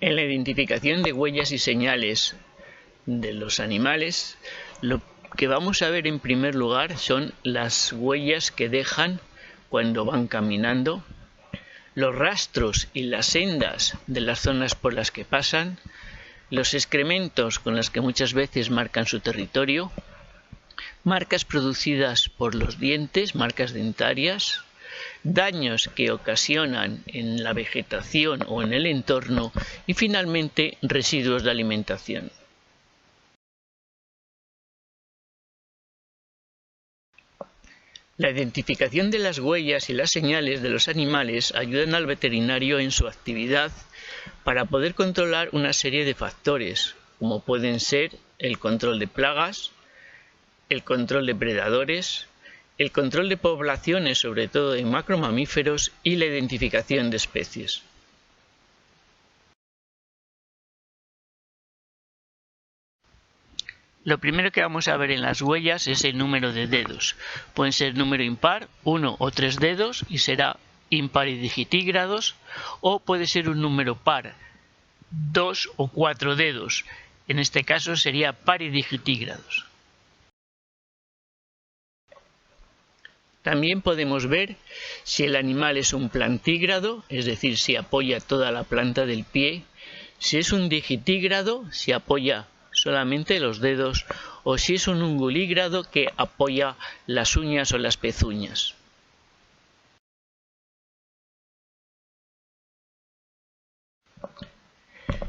En la identificación de huellas y señales de los animales, lo que vamos a ver en primer lugar son las huellas que dejan cuando van caminando, los rastros y las sendas de las zonas por las que pasan, los excrementos con los que muchas veces marcan su territorio, marcas producidas por los dientes, marcas dentarias, daños que ocasionan en la vegetación o en el entorno y finalmente residuos de alimentación. La identificación de las huellas y las señales de los animales ayudan al veterinario en su actividad para poder controlar una serie de factores, como pueden ser el control de plagas, el control de predadores, el control de poblaciones, sobre todo de macromamíferos, y la identificación de especies. Lo primero que vamos a ver en las huellas es el número de dedos. Pueden ser número impar, 1 o 3 dedos, y será impar y digitígrados, o puede ser un número par, 2 o 4 dedos. En este caso sería par y digitígrados. También podemos ver si el animal es un plantígrado, es decir, si apoya toda la planta del pie, si es un digitígrado, si apoya solamente los dedos, o si es un ungulígrado que apoya las uñas o las pezuñas.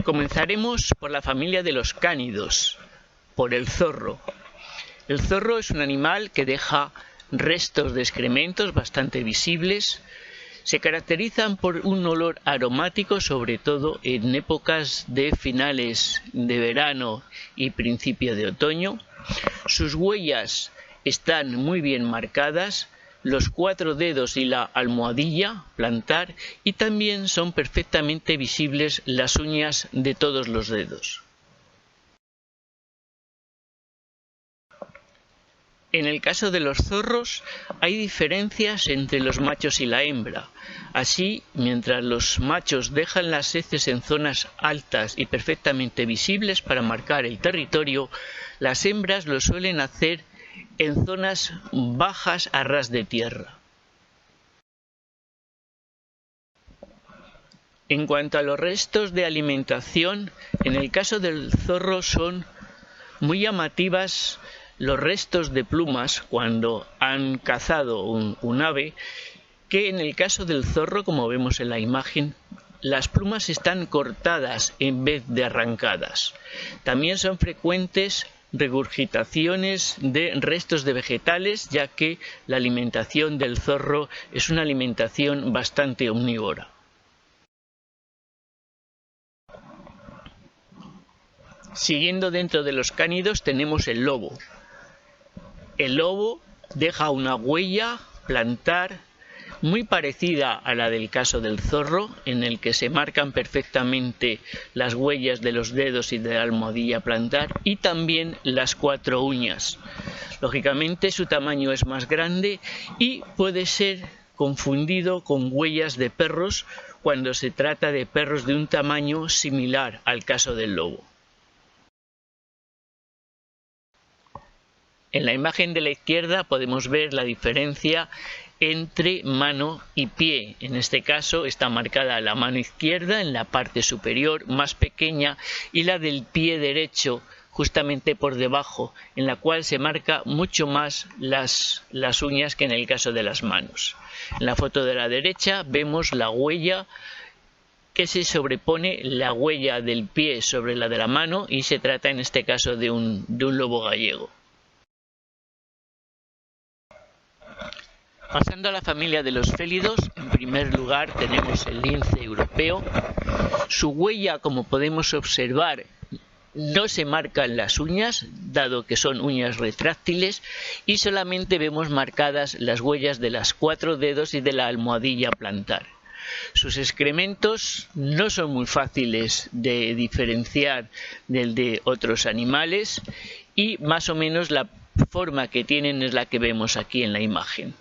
Comenzaremos por la familia de los cánidos, por el zorro. El zorro es un animal que deja restos de excrementos bastante visibles. Se caracterizan por un olor aromático, sobre todo en épocas de finales de verano y principio de otoño. Sus huellas están muy bien marcadas, los 4 dedos y la almohadilla plantar, y también son perfectamente visibles las uñas de todos los dedos. En el caso de los zorros hay diferencias entre los machos y la hembra. Así, mientras los machos dejan las heces en zonas altas y perfectamente visibles para marcar el territorio, las hembras lo suelen hacer en zonas bajas a ras de tierra. En cuanto a los restos de alimentación, en el caso del zorro son muy llamativas los restos de plumas cuando han cazado un ave, que en el caso del zorro, como vemos en la imagen, las plumas están cortadas en vez de arrancadas. También son frecuentes regurgitaciones de restos de vegetales, ya que la alimentación del zorro es una alimentación bastante omnívora. Siguiendo dentro de los cánidos tenemos el lobo. El lobo deja una huella plantar muy parecida a la del caso del zorro, en el que se marcan perfectamente las huellas de los dedos y de la almohadilla plantar, y también las 4 uñas. Lógicamente su tamaño es más grande y puede ser confundido con huellas de perros cuando se trata de perros de un tamaño similar al caso del lobo. En la imagen de la izquierda podemos ver la diferencia entre mano y pie. En este caso está marcada la mano izquierda en la parte superior, más pequeña, y la del pie derecho justamente por debajo, en la cual se marca mucho más las uñas que en el caso de las manos. En la foto de la derecha vemos la huella que se sobrepone la huella del pie sobre la de la mano, y se trata en este caso de un lobo gallego. Pasando a la familia de los félidos, en primer lugar tenemos el lince europeo. Su huella, como podemos observar, no se marca en las uñas, dado que son uñas retráctiles, y solamente vemos marcadas las huellas de las 4 dedos y de la almohadilla plantar. Sus excrementos no son muy fáciles de diferenciar del de otros animales, y más o menos la forma que tienen es la que vemos aquí en la imagen.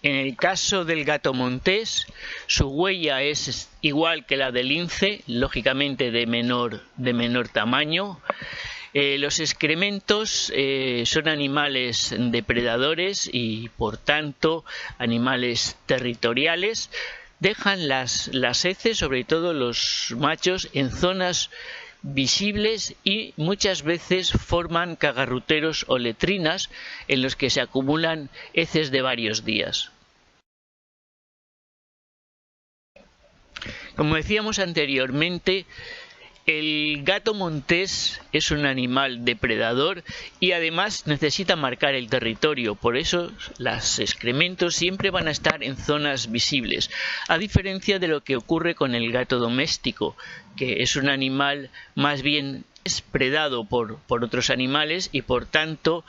En el caso del gato montés, su huella es igual que la del lince, lógicamente de menor tamaño. Los excrementos son animales depredadores y por tanto animales territoriales. Dejan las heces, sobre todo los machos, en zonas visibles y muchas veces forman cagarruteros o letrinas en los que se acumulan heces de varios días. Como decíamos anteriormente, el gato montés es un animal depredador y además necesita marcar el territorio, por eso los excrementos siempre van a estar en zonas visibles, a diferencia de lo que ocurre con el gato doméstico, que es un animal más bien predado por otros animales y por tanto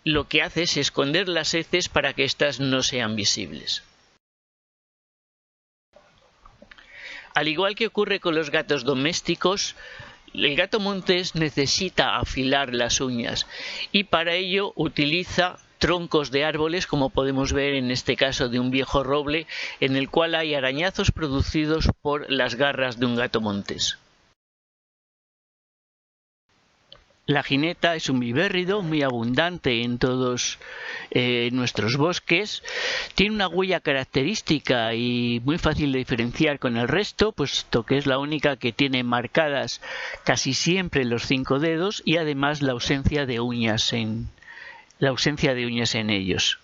lo que hace es esconder las heces para que éstas no sean visibles. Al igual que ocurre con los gatos domésticos, el gato montés necesita afilar las uñas y para ello utiliza troncos de árboles, como podemos ver en este caso de un viejo roble, en el cual hay arañazos producidos por las garras de un gato montés. La jineta es un vivérrido muy abundante en todos nuestros bosques. Tiene una huella característica y muy fácil de diferenciar con el resto, puesto que es la única que tiene marcadas casi siempre los 5 dedos y además la ausencia de uñas en ellos.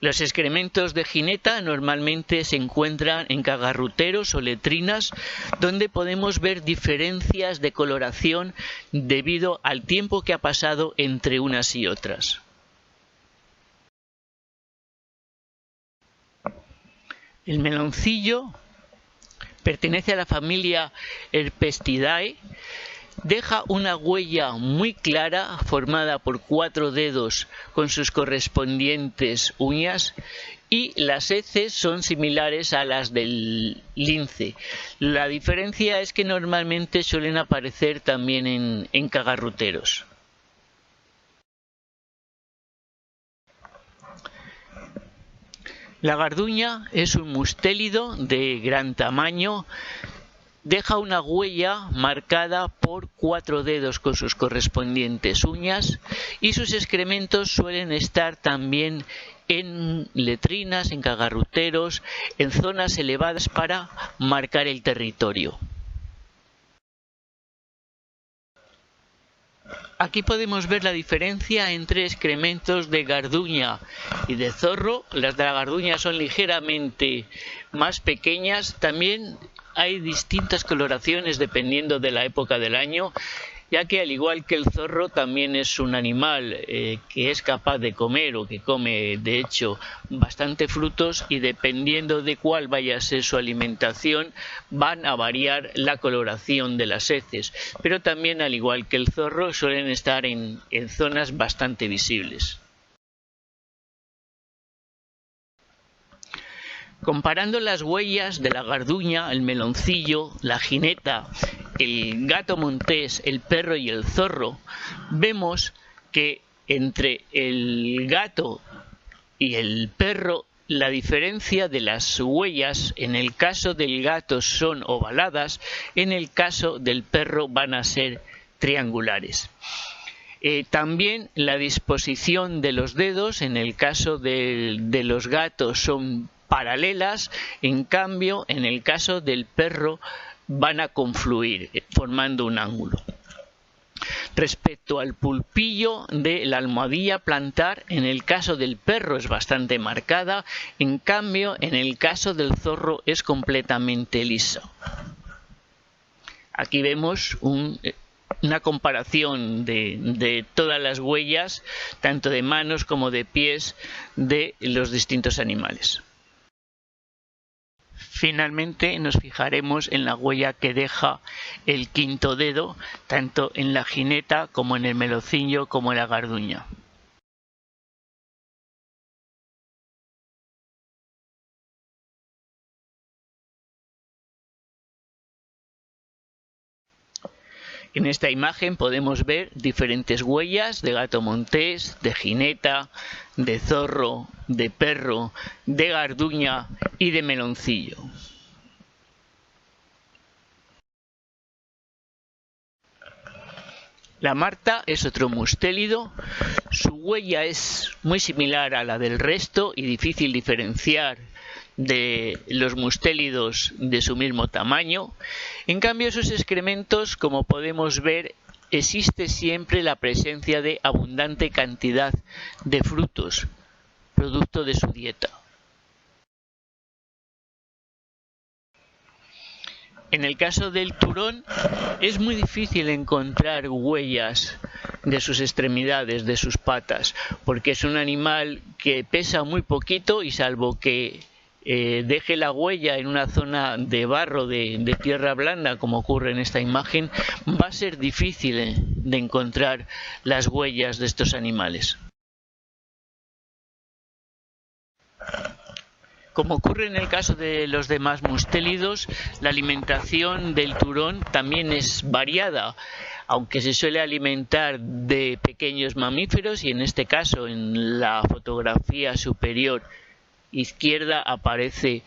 Los excrementos de jineta normalmente se encuentran en cagarruteros o letrinas, donde podemos ver diferencias de coloración debido al tiempo que ha pasado entre unas y otras. El meloncillo pertenece a la familia Herpestidae. Deja una huella muy clara formada por 4 dedos con sus correspondientes uñas y las heces son similares a las del lince. La diferencia es que normalmente suelen aparecer también en cagarruteros. La garduña es un mustélido de gran tamaño. Deja una huella marcada por 4 dedos con sus correspondientes uñas y sus excrementos suelen estar también en letrinas, en cagarruteros, en zonas elevadas para marcar el territorio. Aquí podemos ver la diferencia entre excrementos de garduña y de zorro. Las de la garduña son ligeramente más pequeñas. También hay distintas coloraciones dependiendo de la época del año, ya que al igual que el zorro también es un animal que es capaz de comer o que come de hecho bastante frutos y dependiendo de cuál vaya a ser su alimentación van a variar la coloración de las heces, pero también al igual que el zorro suelen estar en zonas bastante visibles. Comparando las huellas de la garduña, el meloncillo, la jineta, el gato montés, el perro y el zorro, vemos que entre el gato y el perro la diferencia de las huellas en el caso del gato son ovaladas, en el caso del perro van a ser triangulares. También la disposición de los dedos en el caso de los gatos son paralelas, en cambio en el caso del perro van a confluir formando un ángulo. Respecto al pulpillo de la almohadilla plantar, en el caso del perro es bastante marcada, en cambio en el caso del zorro es completamente liso. Aquí vemos una comparación de todas las huellas, tanto de manos como de pies, de los distintos animales. Finalmente nos fijaremos en la huella que deja el 5.º dedo, tanto en la jineta como en el meloncillo como en la garduña. En esta imagen podemos ver diferentes huellas de gato montés, de jineta, de zorro, de perro, de garduña y de meloncillo. La marta es otro mustélido. Su huella es muy similar a la del resto y difícil diferenciar de los mustélidos de su mismo tamaño. En cambio, sus excrementos, como podemos ver, existe siempre la presencia de abundante cantidad de frutos, producto de su dieta. En el caso del turón es muy difícil encontrar huellas de sus extremidades, de sus patas, porque es un animal que pesa muy poquito y salvo que deje la huella en una zona de barro, de tierra blanda, como ocurre en esta imagen, va a ser difícil de encontrar las huellas de estos animales. Como ocurre en el caso de los demás mustélidos, la alimentación del turón también es variada, aunque se suele alimentar de pequeños mamíferos, y en este caso en la fotografía superior izquierda aparece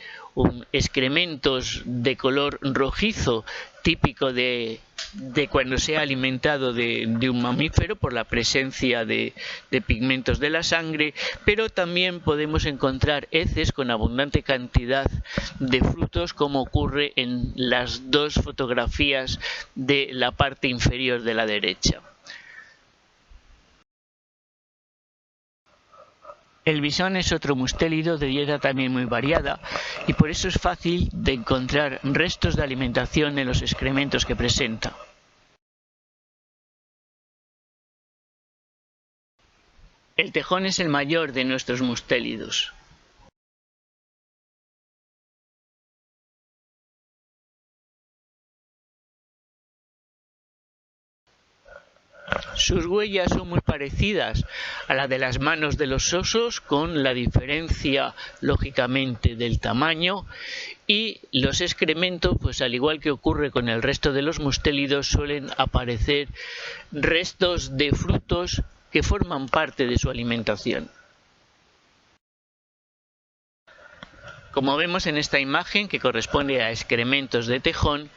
excrementos de color rojizo, típico de cuando se ha alimentado de un mamífero por la presencia de pigmentos de la sangre, pero también podemos encontrar heces con abundante cantidad de frutos, como ocurre en las dos fotografías de la parte inferior de la derecha. El bisón es otro mustélido de dieta también muy variada y por eso es fácil de encontrar restos de alimentación en los excrementos que presenta. El tejón es el mayor de nuestros mustélidos. Sus huellas son muy parecidas a la de las manos de los osos, con la diferencia, lógicamente, del tamaño, y los excrementos, pues al igual que ocurre con el resto de los mustélidos, suelen aparecer restos de frutos que forman parte de su alimentación. Como vemos en esta imagen, que corresponde a excrementos de tejón,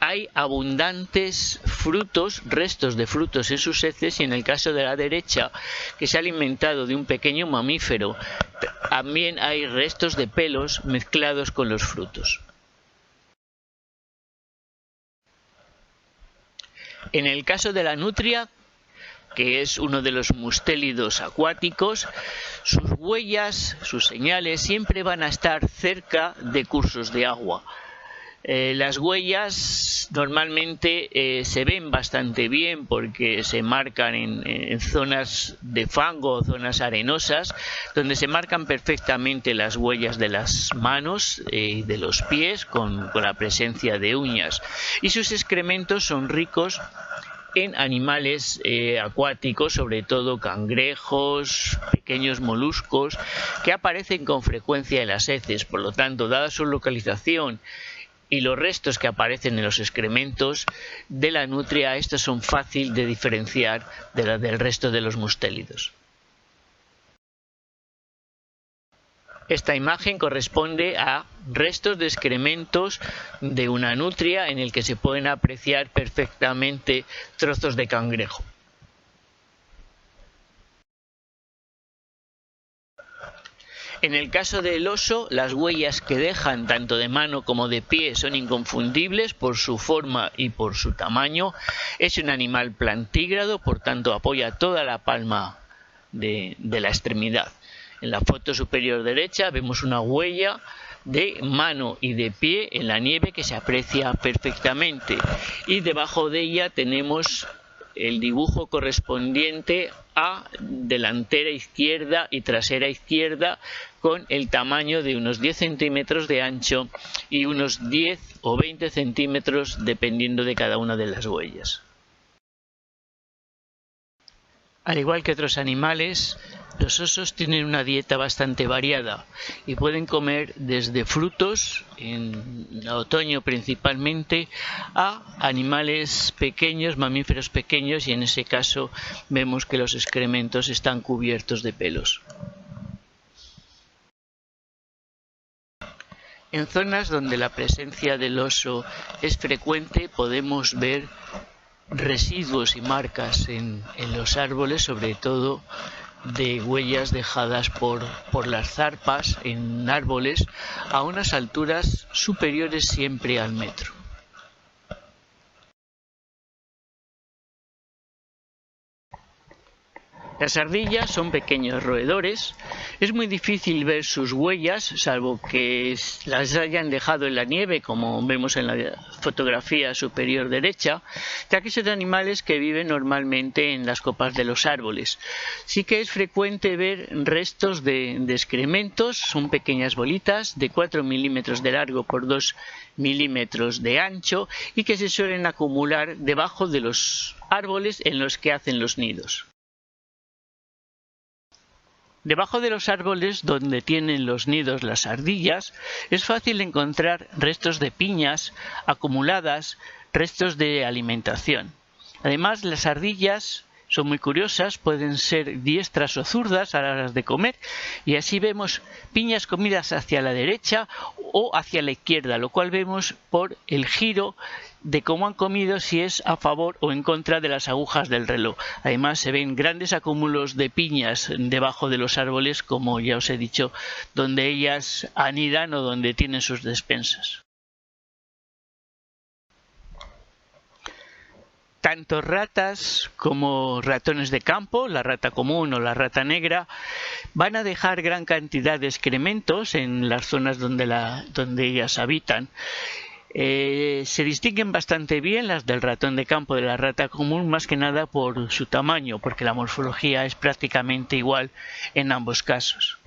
hay abundantes frutos, restos de frutos en sus heces, y en el caso de la derecha, que se ha alimentado de un pequeño mamífero, también hay restos de pelos mezclados con los frutos. En el caso de la nutria, que es uno de los mustélidos acuáticos, sus huellas, sus señales, siempre van a estar cerca de cursos de agua. Las huellas normalmente se ven bastante bien porque se marcan en zonas de fango, zonas arenosas, donde se marcan perfectamente las huellas de las manos y de los pies con la presencia de uñas. Y sus excrementos son ricos en animales acuáticos, sobre todo cangrejos, pequeños moluscos, que aparecen con frecuencia en las heces. Por lo tanto, dada su localización y los restos que aparecen en los excrementos de la nutria, estos son fáciles de diferenciar del resto de los mustélidos. Esta imagen corresponde a restos de excrementos de una nutria en el que se pueden apreciar perfectamente trozos de cangrejo. En el caso del oso, las huellas que dejan tanto de mano como de pie son inconfundibles por su forma y por su tamaño. Es un animal plantígrado, por tanto apoya toda la palma de la extremidad. En la foto superior derecha vemos una huella de mano y de pie en la nieve que se aprecia perfectamente, y debajo de ella tenemos el dibujo correspondiente a delantera izquierda y trasera izquierda, con el tamaño de unos 10 centímetros de ancho y unos 10 o 20 centímetros dependiendo de cada una de las huellas. Al igual que otros animales, Los osos tienen una dieta bastante variada y pueden comer desde frutos, en otoño principalmente, a animales pequeños, mamíferos pequeños, y en ese caso vemos que los excrementos están cubiertos de pelos. En zonas donde la presencia del oso es frecuente podemos ver residuos y marcas en los árboles, sobre todo de huellas dejadas por las zarpas en árboles a unas alturas superiores siempre al metro. Las ardillas son pequeños roedores. Es muy difícil ver sus huellas, salvo que las hayan dejado en la nieve, como vemos en la fotografía superior derecha, ya que son animales que viven normalmente en las copas de los árboles. Sí que es frecuente ver restos de excrementos. Son pequeñas bolitas de 4 milímetros de largo por 2 milímetros de ancho y que se suelen acumular debajo de los árboles en los que hacen los nidos. Debajo de los árboles donde tienen los nidos las ardillas es fácil encontrar restos de piñas acumuladas, restos de alimentación. Además, las ardillas son muy curiosas, pueden ser diestras o zurdas a la hora de comer, y así vemos piñas comidas hacia la derecha o hacia la izquierda, lo cual vemos por el giro de cómo han comido, si es a favor o en contra de las agujas del reloj. Además, se ven grandes acúmulos de piñas debajo de los árboles, como ya os he dicho, donde ellas anidan o donde tienen sus despensas. Tanto ratas como ratones de campo, la rata común o la rata negra, van a dejar gran cantidad de excrementos en las zonas donde ellas habitan. Se distinguen bastante bien las del ratón de campo de la rata común, más que nada por su tamaño, porque la morfología es prácticamente igual en ambos casos.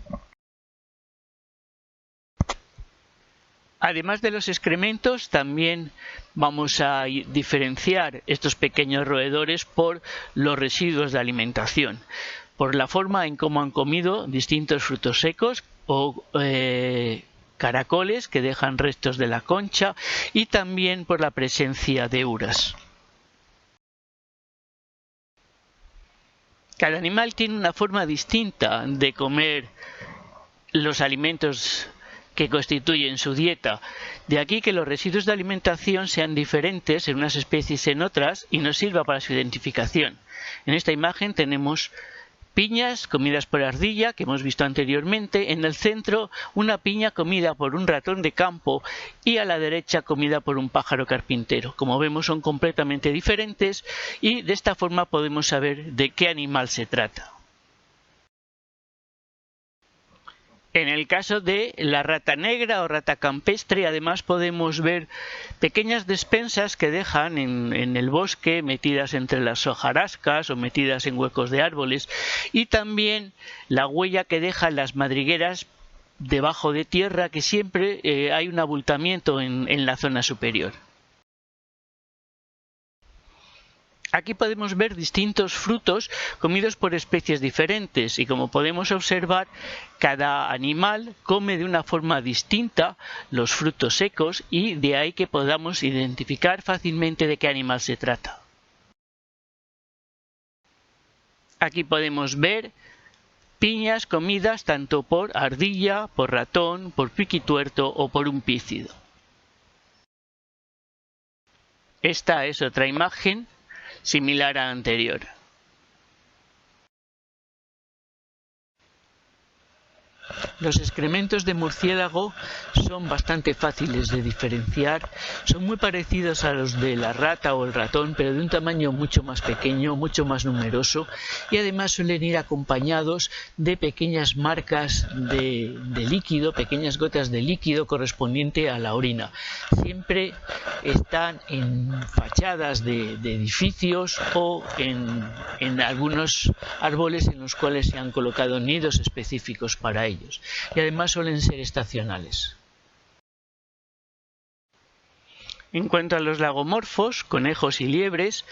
Además de los excrementos, también vamos a diferenciar estos pequeños roedores por los residuos de alimentación, por la forma en cómo han comido distintos frutos secos o caracoles que dejan restos de la concha, y también por la presencia de uras. Cada animal tiene una forma distinta de comer los alimentos que constituyen su dieta. De aquí que los residuos de alimentación sean diferentes en unas especies y en otras y nos sirva para su identificación. En esta imagen tenemos piñas comidas por ardilla, que hemos visto anteriormente. En el centro, una piña comida por un ratón de campo y a la derecha comida por un pájaro carpintero. Como vemos, son completamente diferentes y de esta forma podemos saber de qué animal se trata. En el caso de la rata negra o rata campestre, además podemos ver pequeñas despensas que dejan en el bosque, metidas entre las hojarascas o metidas en huecos de árboles, y también la huella que dejan las madrigueras debajo de tierra, que siempre hay un abultamiento en la zona superior. Aquí podemos ver distintos frutos comidos por especies diferentes y, como podemos observar, cada animal come de una forma distinta los frutos secos, y de ahí que podamos identificar fácilmente de qué animal se trata. Aquí podemos ver piñas comidas tanto por ardilla, por ratón, por piquituerto o por un pícido. Esta es otra imagen similar a la anterior. Los excrementos de murciélago son bastante fáciles de diferenciar, son muy parecidos a los de la rata o el ratón, pero de un tamaño mucho más pequeño, mucho más numeroso, y además suelen ir acompañados de pequeñas marcas de líquido, pequeñas gotas de líquido correspondiente a la orina. Siempre están en fachadas de edificios o en algunos árboles en los cuales se han colocado nidos específicos para ellos. Y además suelen ser estacionales. En cuanto a los lagomorfos, conejos y liebres,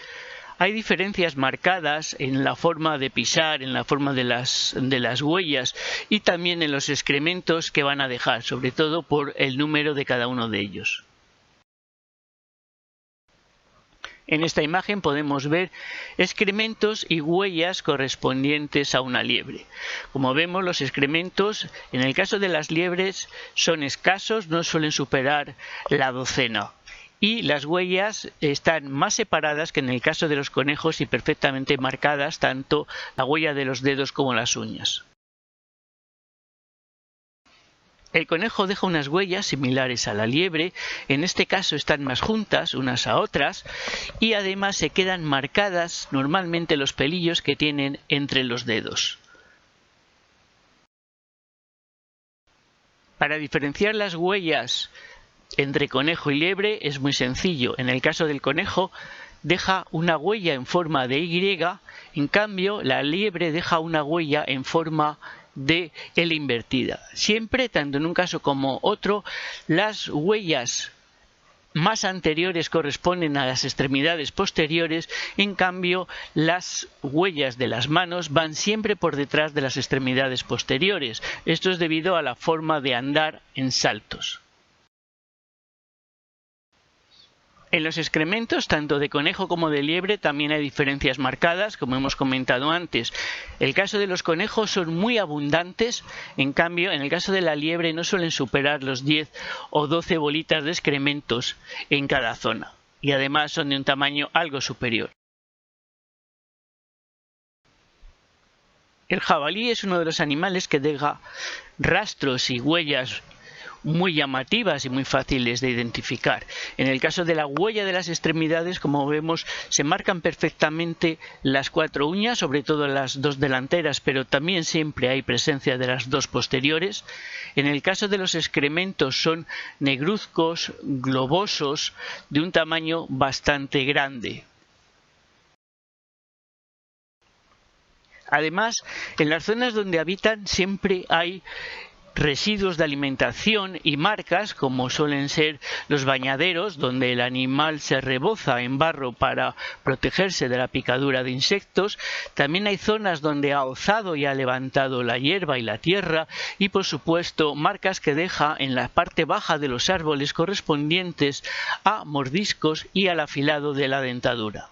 hay diferencias marcadas en la forma de pisar, en la forma de las huellas y también en los excrementos que van a dejar, sobre todo por el número de cada uno de ellos. En esta imagen podemos ver excrementos y huellas correspondientes a una liebre. Como vemos, los excrementos, en el caso de las liebres, son escasos, no suelen superar la docena. Y las huellas están más separadas que en el caso de los conejos y perfectamente marcadas, tanto la huella de los dedos como las uñas. El conejo deja unas huellas similares a la liebre, en este caso están más juntas unas a otras y además se quedan marcadas normalmente los pelillos que tienen entre los dedos. Para diferenciar las huellas entre conejo y liebre es muy sencillo. En el caso del conejo deja una huella en forma de Y, en cambio la liebre deja una huella en forma de L invertida. Siempre, tanto en un caso como otro, las huellas más anteriores corresponden a las extremidades posteriores, en cambio las huellas de las manos van siempre por detrás de las extremidades posteriores. Esto es debido a la forma de andar en saltos. En los excrementos, tanto de conejo como de liebre, también hay diferencias marcadas, como hemos comentado antes. El caso de los conejos son muy abundantes, en cambio, en el caso de la liebre no suelen superar los 10 o 12 bolitas de excrementos en cada zona, y además son de un tamaño algo superior. El jabalí es uno de los animales que deja rastros y huellas muy llamativas y muy fáciles de identificar. En el caso de la huella de las extremidades, como vemos, se marcan perfectamente las 4 uñas, sobre todo las 2 delanteras, pero también siempre hay presencia de las 2 posteriores. En el caso de los excrementos son negruzcos, globosos, de un tamaño bastante grande. Además, en las zonas donde habitan siempre hay residuos de alimentación y marcas, como suelen ser los bañaderos, donde el animal se reboza en barro para protegerse de la picadura de insectos. También hay zonas donde ha alzado y ha levantado la hierba y la tierra, y por supuesto marcas que deja en la parte baja de los árboles correspondientes a mordiscos y al afilado de la dentadura.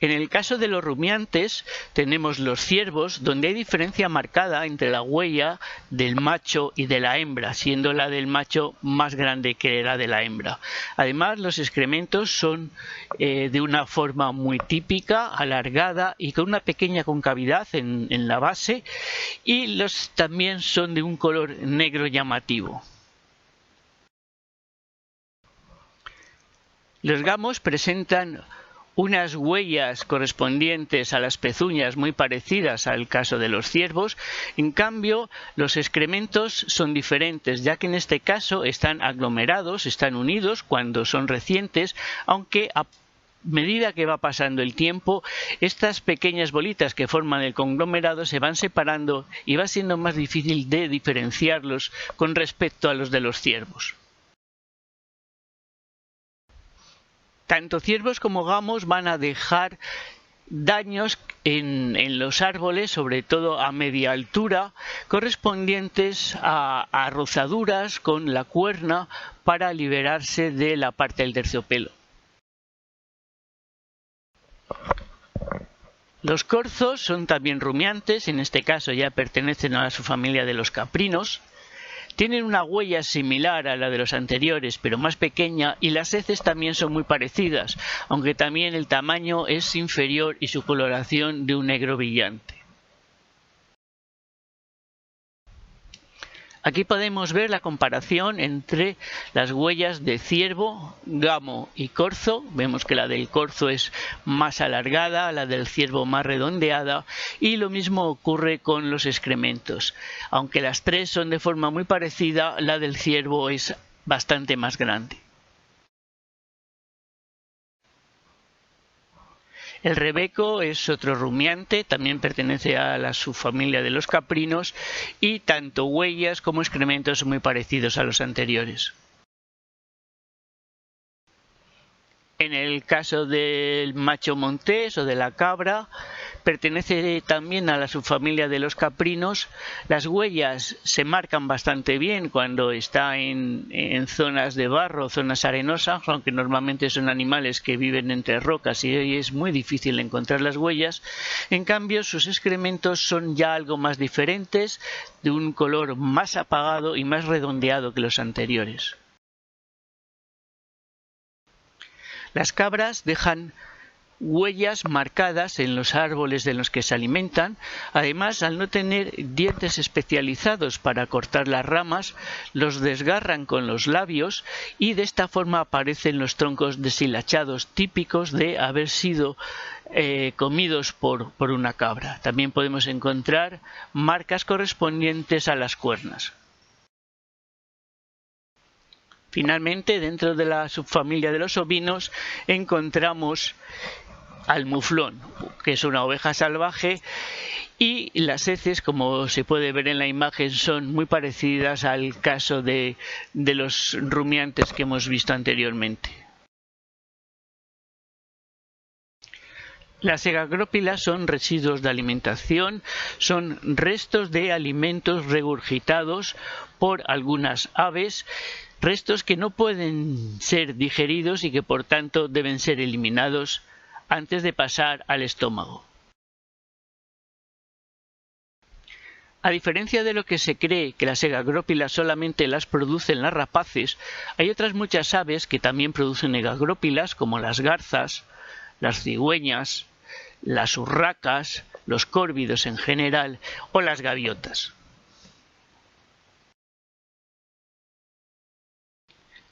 En el caso de los rumiantes tenemos los ciervos, donde hay diferencia marcada entre la huella del macho y de la hembra, siendo la del macho más grande que la de la hembra. Además, los excrementos son de una forma muy típica, alargada y con una pequeña concavidad en la base, y también son de un color negro llamativo. Los gamos presentan unas huellas correspondientes a las pezuñas muy parecidas al caso de los ciervos. En cambio, los excrementos son diferentes, ya que en este caso están aglomerados, están unidos cuando son recientes, aunque a medida que va pasando el tiempo, estas pequeñas bolitas que forman el conglomerado se van separando y va siendo más difícil de diferenciarlos con respecto a los de los ciervos. Tanto ciervos como gamos van a dejar daños en los árboles, sobre todo a media altura, correspondientes a rozaduras con la cuerna para liberarse de la parte del terciopelo. Los corzos son también rumiantes, en este caso ya pertenecen a la subfamilia de los caprinos. Tienen una huella similar a la de los anteriores, pero más pequeña, y las heces también son muy parecidas, aunque también el tamaño es inferior y su coloración de un negro brillante. Aquí podemos ver la comparación entre las huellas de ciervo, gamo y corzo. Vemos que la del corzo es más alargada, la del ciervo más redondeada, y lo mismo ocurre con los excrementos. Aunque las tres son de forma muy parecida, la del ciervo es bastante más grande. El rebeco es otro rumiante, también pertenece a la subfamilia de los caprinos, y tanto huellas como excrementos son muy parecidos a los anteriores. En el caso del macho montés o de la cabra, pertenece también a la subfamilia de los caprinos. Las huellas se marcan bastante bien cuando está en zonas de barro, zonas arenosas, aunque normalmente son animales que viven entre rocas y es muy difícil encontrar las huellas. En cambio, sus excrementos son ya algo más diferentes, de un color más apagado y más redondeado que los anteriores. Las cabras dejan huellas marcadas en los árboles de los que se alimentan. Además, al no tener dientes especializados para cortar las ramas, los desgarran con los labios y de esta forma aparecen los troncos deshilachados típicos de haber sido comidos por una cabra. También podemos encontrar marcas correspondientes a las cuernas. Finalmente, dentro de la subfamilia de los ovinos encontramos al muflón, que es una oveja salvaje, y las heces, como se puede ver en la imagen, son muy parecidas al caso de los rumiantes que hemos visto anteriormente. Las egagrópilas son residuos de alimentación, son restos de alimentos regurgitados por algunas aves, restos que no pueden ser digeridos y que por tanto deben ser eliminados antes de pasar al estómago. A diferencia de lo que se cree que las egagrópilas solamente las producen las rapaces, hay otras muchas aves que también producen egagrópilas, como las garzas, las cigüeñas, las urracas, los córvidos en general o las gaviotas.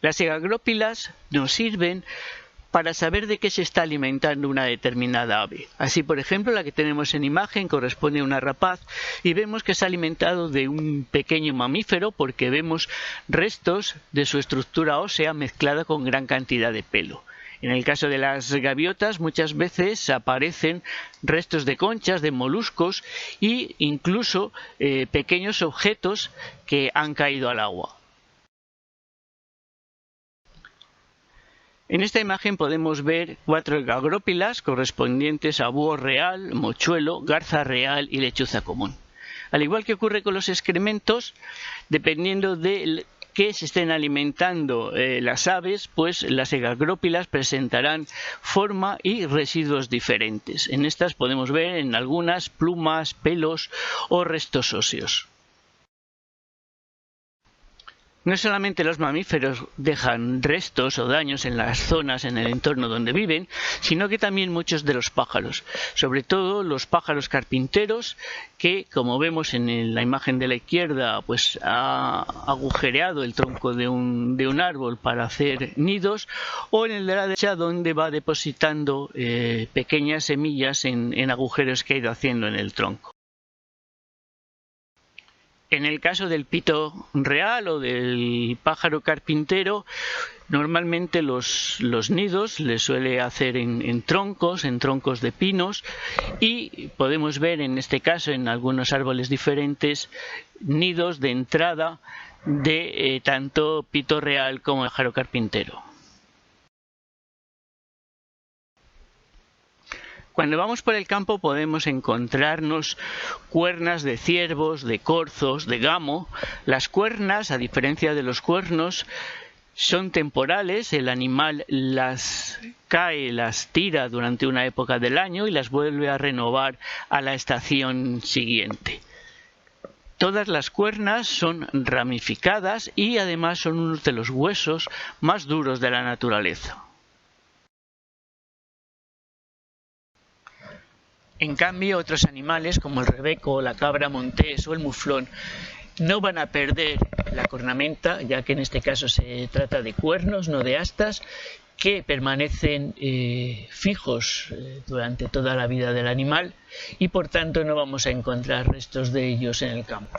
Las egagrópilas nos sirven para saber de qué se está alimentando una determinada ave. Así, por ejemplo, la que tenemos en imagen corresponde a una rapaz y vemos que se ha alimentado de un pequeño mamífero porque vemos restos de su estructura ósea mezclada con gran cantidad de pelo. En el caso de las gaviotas muchas veces aparecen restos de conchas, de moluscos e incluso pequeños objetos que han caído al agua. En esta imagen podemos ver 4 egagrópilas correspondientes a búho real, mochuelo, garza real y lechuza común. Al igual que ocurre con los excrementos, dependiendo de qué se estén alimentando las aves, pues las egagrópilas presentarán forma y residuos diferentes. En estas podemos ver en algunas plumas, pelos o restos óseos. No solamente los mamíferos dejan restos o daños en las zonas, en el entorno donde viven, sino que también muchos de los pájaros, sobre todo los pájaros carpinteros, que, como vemos en la imagen de la izquierda, pues ha agujereado el tronco de un árbol para hacer nidos, o en el de la derecha, donde va depositando pequeñas semillas en agujeros que ha ido haciendo en el tronco. En el caso del pito real o del pájaro carpintero, normalmente los nidos les suele hacer en troncos de pinos, y podemos ver en este caso en algunos árboles diferentes nidos de entrada de tanto pito real como pájaro carpintero. Cuando vamos por el campo podemos encontrarnos cuernas de ciervos, de corzos, de gamo. Las cuernas, a diferencia de los cuernos, son temporales. El animal las tira durante una época del año y las vuelve a renovar a la estación siguiente. Todas las cuernas son ramificadas y además son uno de los huesos más duros de la naturaleza. En cambio, otros animales como el rebeco, la cabra montés o el muflón no van a perder la cornamenta, ya que en este caso se trata de cuernos, no de astas, que permanecen fijos durante toda la vida del animal y por tanto no vamos a encontrar restos de ellos en el campo.